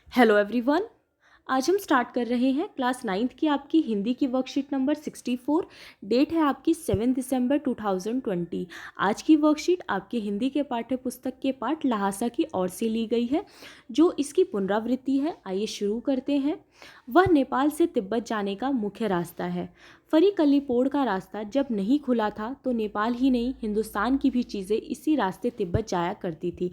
Hello everyone. आज हम start कर रहे हैं क्लास 9th की आपकी हिंदी की वर्कशीट नंबर 64। डेट है आपकी 7 दिसंबर 2020। आज की वर्कशीट आपके हिंदी के पाठ्य पुस्तक के पाठ लहासा की ओर से ली गई है, जो इसकी पुनरावृत्ति है। आइए शुरू करते हैं। वह नेपाल से तिब्बत जाने का मुख्य रास्ता है। फरीकल्लीपोड़ का रास्ता जब नहीं खुला था तो नेपाल ही नहीं, हिंदुस्तान की भी चीज़ें इसी रास्ते तिब्बत जाया करती थी।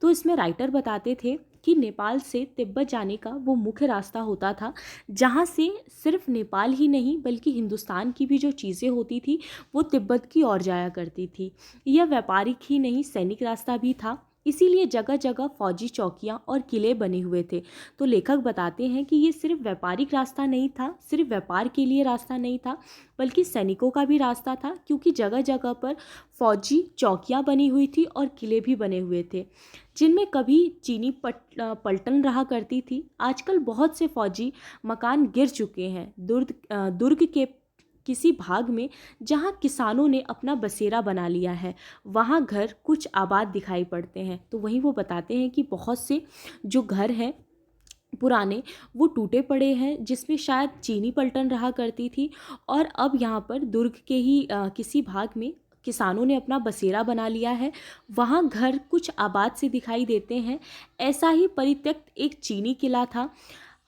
तो इसमें राइटर बताते थे कि नेपाल से तिब्बत जाने का वो मुख्य रास्ता होता था, जहाँ से सिर्फ नेपाल ही नहीं बल्कि हिंदुस्तान की भी जो चीज़ें होती थी वो तिब्बत की ओर जाया करती थी। यह व्यापारिक ही नहीं, सैनिक रास्ता भी था। इसीलिए जगह जगह फौजी चौकियाँ और किले बने हुए थे। तो लेखक बताते हैं कि ये सिर्फ व्यापारिक रास्ता नहीं था, सिर्फ व्यापार के लिए रास्ता नहीं था, बल्कि सैनिकों का भी रास्ता था, क्योंकि जगह जगह पर फौजी चौकियाँ बनी हुई थी और किले भी बने हुए थे, जिनमें कभी चीनी पलटन रहा करती थी। आजकल बहुत से फौजी मकान गिर चुके हैं। दुर्ग के किसी भाग में जहाँ किसानों ने अपना बसेरा बना लिया है, वहाँ घर कुछ आबाद दिखाई पड़ते हैं। तो वहीं वो बताते हैं कि बहुत से जो घर हैं पुराने, वो टूटे पड़े हैं, जिसमें शायद चीनी पलटन रहा करती थी, और अब यहाँ पर दुर्ग के ही किसी भाग में किसानों ने अपना बसेरा बना लिया है। वहाँ घर कुछ आबाद से दिखाई देते हैं। ऐसा ही परित्यक्त एक चीनी किला था।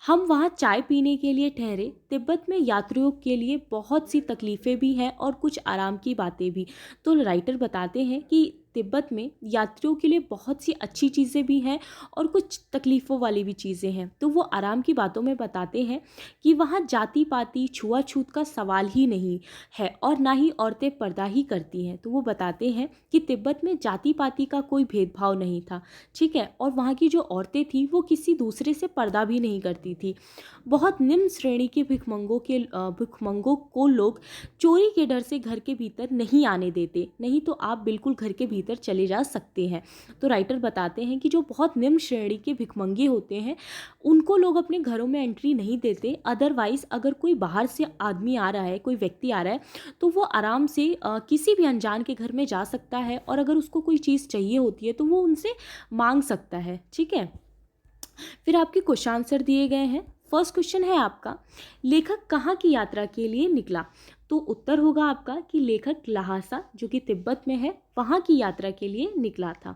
हम वहाँ चाय पीने के लिए ठहरे। तिब्बत में यात्रियों के लिए बहुत सी तकलीफ़ें भी हैं और कुछ आराम की बातें भी। तो राइटर बताते हैं कि तिब्बत में यात्रियों के लिए बहुत सी अच्छी चीज़ें भी हैं और कुछ तकलीफ़ों वाली भी चीज़ें हैं। तो वो आराम की बातों में बताते हैं कि वहाँ जाति पाति छुआछूत का सवाल ही नहीं है और ना ही औरतें पर्दा ही करती हैं। तो वो बताते हैं कि तिब्बत में जाति पाति का कोई भेदभाव नहीं था, ठीक है, और वहाँ की जो औरतें थी वो किसी दूसरे से पर्दा भी नहीं करती थी। बहुत निम्न श्रेणी के भिखमंगों को लोग चोरी के डर से घर के भीतर नहीं आने देते, नहीं तो आप बिल्कुल घर के भीतर चले जा सकते हैं। तो राइटर बताते हैं कि जो बहुत निम्न श्रेणी के भिखमंगे होते हैं उनको लोग अपने घरों में एंट्री नहीं देते। अदरवाइज़ अगर कोई बाहर से आदमी आ रहा है, कोई व्यक्ति आ रहा है, तो वो आराम से किसी भी अनजान के घर में जा सकता है, और अगर उसको कोई चीज़ चाहिए होती है तो वो उनसे मांग सकता है, ठीक है। फिर आपके क्वेश्चन आंसर दिए गए हैं। फर्स्ट क्वेश्चन है आपका, लेखक कहाँ की यात्रा के लिए निकला? तो उत्तर होगा आपका कि लेखक लहासा, जो कि तिब्बत में है, वहाँ की यात्रा के लिए निकला था।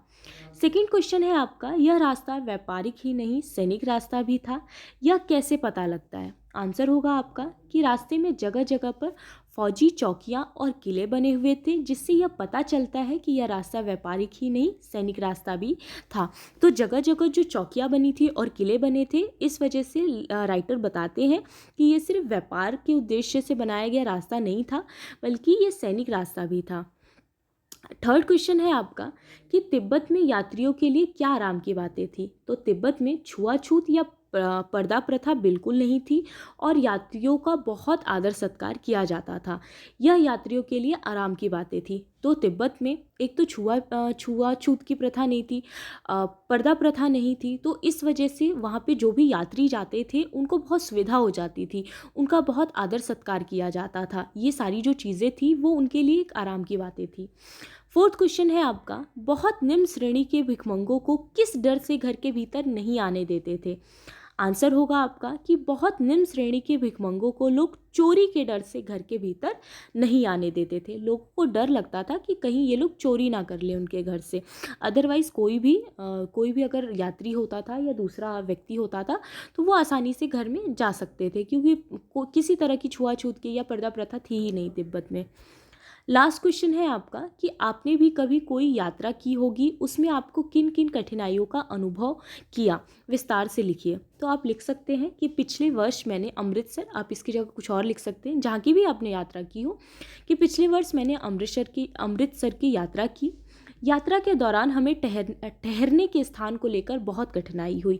सेकंड क्वेश्चन है आपका, यह रास्ता व्यापारिक ही नहीं सैनिक रास्ता भी था, यह कैसे पता लगता है? आंसर होगा आपका कि रास्ते में जगह जगह पर फौजी चौकियां और किले बने हुए थे, जिससे यह पता चलता है कि यह रास्ता व्यापारिक ही नहीं सैनिक रास्ता भी था। तो जगह जगह जो चौकियां बनी थी और किले बने थे, इस वजह से राइटर बताते हैं कि ये सिर्फ व्यापार के उद्देश्य से बनाया गया रास्ता नहीं था, बल्कि ये सैनिक रास्ता भी था। थर्ड क्वेश्चन है आपका कि तिब्बत में यात्रियों के लिए क्या आराम की बातें थी? तो तिब्बत में छुआछूत या पर्दा प्रथा बिल्कुल नहीं थी, और यात्रियों का बहुत आदर सत्कार किया जाता था। यह यात्रियों के लिए आराम की बातें थी। तो तिब्बत में एक तो छुआछूत की प्रथा नहीं थी, पर्दा प्रथा नहीं थी, तो इस वजह से वहाँ पे जो भी यात्री जाते थे उनको बहुत सुविधा हो जाती थी, उनका बहुत आदर सत्कार किया जाता था। ये सारी जो चीज़ें थी वो उनके लिए एक आराम की बातें थी। फोर्थ क्वेश्चन है आपका, बहुत निम्न श्रेणी के भिखमंगों को किस डर से घर के भीतर नहीं आने देते थे? आंसर होगा आपका कि बहुत निम्न श्रेणी के भिखमंगों को लोग चोरी के डर से घर के भीतर नहीं आने देते थे। लोगों को डर लगता था कि कहीं ये लोग चोरी ना कर ले उनके घर से। अदरवाइज़ कोई भी अगर यात्री होता था या दूसरा व्यक्ति होता था तो वो आसानी से घर में जा सकते थे, क्योंकि किसी तरह की छुआछूत की या पर्दा प्रथा थी ही नहीं तिब्बत में। लास्ट क्वेश्चन है आपका कि आपने भी कभी कोई यात्रा की होगी, उसमें आपको किन किन कठिनाइयों का अनुभव किया, विस्तार से लिखिए। तो आप लिख सकते हैं कि पिछले वर्ष मैंने अमृतसर, आप इसकी जगह कुछ और लिख सकते हैं जहाँ की भी आपने यात्रा की हो, कि पिछले वर्ष मैंने अमृतसर की यात्रा की। यात्रा के दौरान हमें ठहरने के स्थान को लेकर बहुत कठिनाई हुई।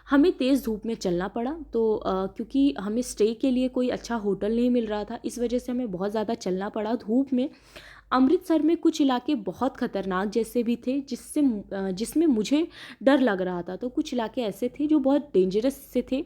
हमें तेज़ धूप में चलना पड़ा, तो क्योंकि हमें स्टे के लिए कोई अच्छा होटल नहीं मिल रहा था, इस वजह से हमें बहुत ज़्यादा चलना पड़ा धूप में। अमृतसर में कुछ इलाके बहुत ख़तरनाक जैसे भी थे, जिसमें मुझे डर लग रहा था। तो कुछ इलाके ऐसे थे जो बहुत डेंजरस से थे।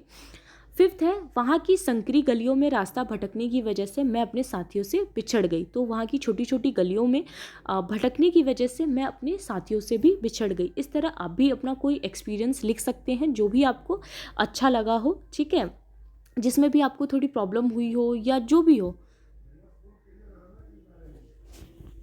फिफ्थ है, वहाँ की संकरी गलियों में रास्ता भटकने की वजह से मैं अपने साथियों से बिछड़ गई। तो वहाँ की छोटी छोटी गलियों में भटकने की वजह से मैं अपने साथियों से भी बिछड़ गई। इस तरह आप भी अपना कोई एक्सपीरियंस लिख सकते हैं जो भी आपको अच्छा लगा हो, ठीक है, जिसमें भी आपको थोड़ी प्रॉब्लम हुई हो या जो भी हो,